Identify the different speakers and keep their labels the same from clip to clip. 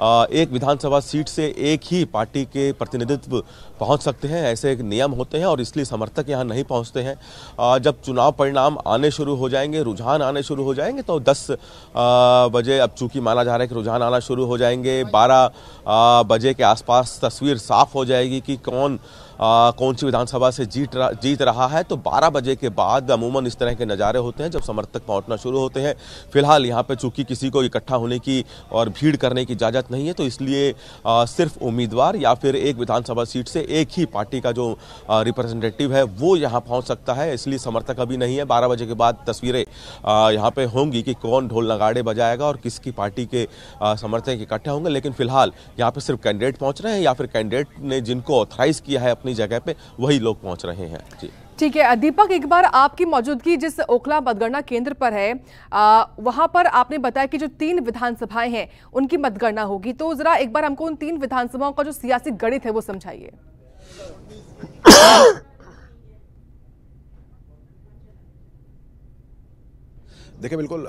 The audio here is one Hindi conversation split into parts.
Speaker 1: एक विधानसभा सीट से एक ही पार्टी के प्रतिनिधित्व पहुंच सकते हैं, ऐसे एक नियम होते हैं और इसलिए समर्थक यहां नहीं पहुंचते हैं। जब चुनाव परिणाम आने शुरू हो जाएंगे, रुझान आने शुरू हो जाएंगे, तो 10 बजे, अब चूंकि माना जा रहा है कि रुझान आना शुरू हो जाएंगे, 12 बजे के आसपास तस्वीर साफ हो जाएगी कि कौन सी विधानसभा से जीत रहा है। तो 12 बजे के बाद अमूमन इस तरह के नज़ारे होते हैं जब समर्थक पहुंचना शुरू होते हैं। फिलहाल यहाँ पे चूंकि किसी को इकट्ठा होने की और भीड़ करने की इजाज़त नहीं है, तो इसलिए सिर्फ उम्मीदवार या फिर एक विधानसभा सीट से एक ही पार्टी का जो रिप्रेजेंटेटिव है वो यहाँ पहुँच सकता है। इसलिए समर्थक अभी नहीं है। 12 बजे के बाद तस्वीरें यहाँ पे होंगी कि कौन ढोल नगाड़े बजाएगा और किसकी पार्टी के समर्थक इकट्ठे होंगे। लेकिन फिलहाल यहाँ पे सिर्फ कैंडिडेट पहुँच रहे हैं या फिर कैंडिडेट ने जिनको ऑथराइज किया है अपनी जगह पे वही लोग पहुंच रहे हैं। जी
Speaker 2: ठीक है दीपक, एक बार आपकी मौजूदगी जिस ओखला मतगणना केंद्र पर है वहां पर आपने बताया कि जो 3 विधानसभाएं हैं उनकी मतगणना होगी, तो जरा एक बार हमको उन 3 विधानसभाओं का जो सियासी गणित है वो समझाइए।
Speaker 3: देखिए बिल्कुल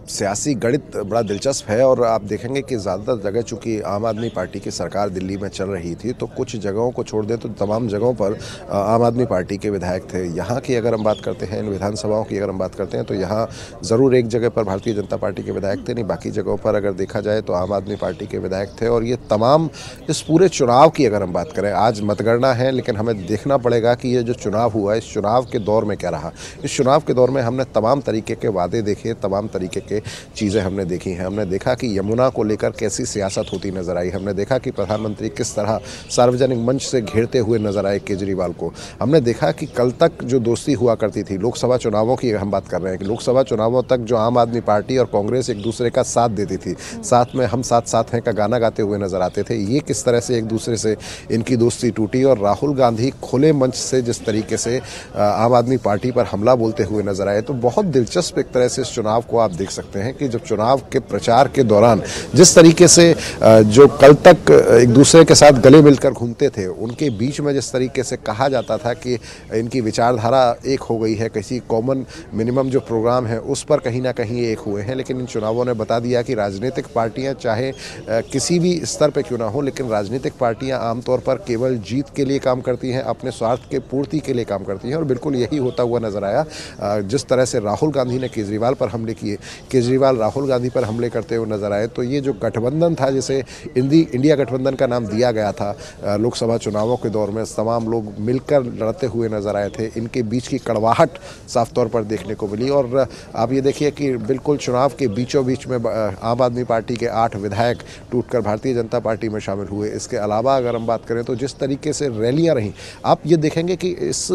Speaker 3: सियासी गणित बड़ा दिलचस्प है और आप देखेंगे कि ज़्यादातर जगह चूंकि आम आदमी पार्टी की सरकार दिल्ली में चल रही थी, तो कुछ जगहों को छोड़ दें तो तमाम जगहों पर आम आदमी पार्टी के विधायक थे। यहाँ की अगर हम बात करते हैं, इन विधानसभाओं की अगर हम बात करते हैं, तो यहाँ ज़रूर एक जगह पर भारतीय जनता पार्टी के विधायक थे, नहीं बाकी जगहों पर अगर देखा जाए तो आम आदमी पार्टी के विधायक थे। और ये तमाम इस पूरे चुनाव की अगर हम बात करें, आज मतगणना है लेकिन हमें देखना पड़ेगा कि ये जो चुनाव हुआ, इस चुनाव के दौर में क्या रहा। इस चुनाव के दौर में हमने तमाम तरीके के वादे देखे, तमाम तरीके के चीज़ें हमने देखी हैं। हमने देखा कि यमुना को लेकर कैसी सियासत होती नजर आई। हमने देखा कि प्रधानमंत्री किस तरह सार्वजनिक मंच से घेरते हुए नजर आए केजरीवाल को। हमने देखा कि कल तक जो दोस्ती हुआ करती थी, लोकसभा चुनावों की हम बात कर रहे हैं कि लोकसभा चुनावों तक जो आम आदमी पार्टी और कांग्रेस एक दूसरे का साथ देती थी, साथ में हम साथ साथ हैं का गाना गाते हुए नजर आते थे, ये किस तरह से एक दूसरे से इनकी दोस्ती टूटी। और राहुल गांधी खुले मंच से जिस तरीके से आम आदमी पार्टी पर हमला बोलते हुए नजर आए, तो बहुत दिलचस्प एक तरह से इस चुनाव को आप देख सकते हैं कि जब चुनाव के प्रचार के दौरान जिस तरीके से जो कल तक एक दूसरे के साथ गले मिलकर घूमते थे, उनके बीच में जिस तरीके से कहा जाता था कि इनकी विचारधारा एक हो गई है, किसी कॉमन मिनिमम जो प्रोग्राम है उस पर कहीं ना कहीं एक हुए हैं। लेकिन इन चुनावों ने बता दिया कि राजनीतिक पार्टियां चाहे किसी भी स्तर पर क्यों ना हो, लेकिन राजनीतिक पार्टियां आमतौर पर केवल जीत के लिए काम करती हैं, अपने स्वार्थ के पूर्ति के लिए काम करती हैं। और बिल्कुल यही होता हुआ नजर आया। जिस तरह से राहुल गांधी ने केजरीवाल पर हमले किए, केजरीवाल राहुल गांधी पर हमले करते हुए नजर आए, तो ये जो गठबंधन था, जिसे इंडिया गठबंधन का नाम दिया गया था लोकसभा चुनावों के दौर में, तमाम लोग मिलकर लड़ते हुए नजर आए थे। इनके बीच की कड़वाहट साफ तौर पर देखने को मिली। और आप ये देखिए कि बिल्कुल चुनाव के बीचों बीच में आम आदमी पार्टी के 8 विधायक टूटकर भारतीय जनता पार्टी में शामिल हुए। इसके अलावा अगर हम बात करें तो जिस तरीके से रैलियां रहीं, आप ये देखेंगे कि इस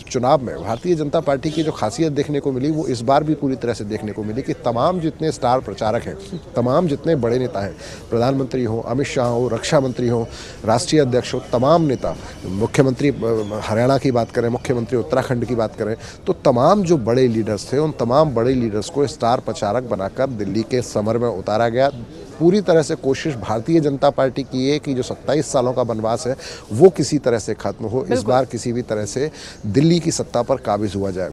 Speaker 3: चुनाव में भारतीय जनता पार्टी की जो खासियत देखने को मिली वो इस बार भी पूरी तरह से देखने को मिली कि तमाम जितने स्टार प्रचारक हैं, तमाम जितने बड़े नेता हैं, प्रधानमंत्री हो, अमित शाह हो, रक्षा मंत्री हो, राष्ट्रीय अध्यक्ष हो, तमाम नेता, मुख्यमंत्री हरियाणा की बात करें, मुख्यमंत्री उत्तराखंड की बात करें, तो तमाम जो बड़े लीडर्स थे, उन तमाम बड़े लीडर्स को स्टार प्रचारक बनाकर दिल्ली के समर में उतारा गया। पूरी तरह से कोशिश भारतीय जनता पार्टी की है कि जो 27 सालों का वनवास है वो किसी तरह से खत्म हो, इस बार किसी भी तरह से दिल्ली की सत्ता पर काबिज हुआ जाए।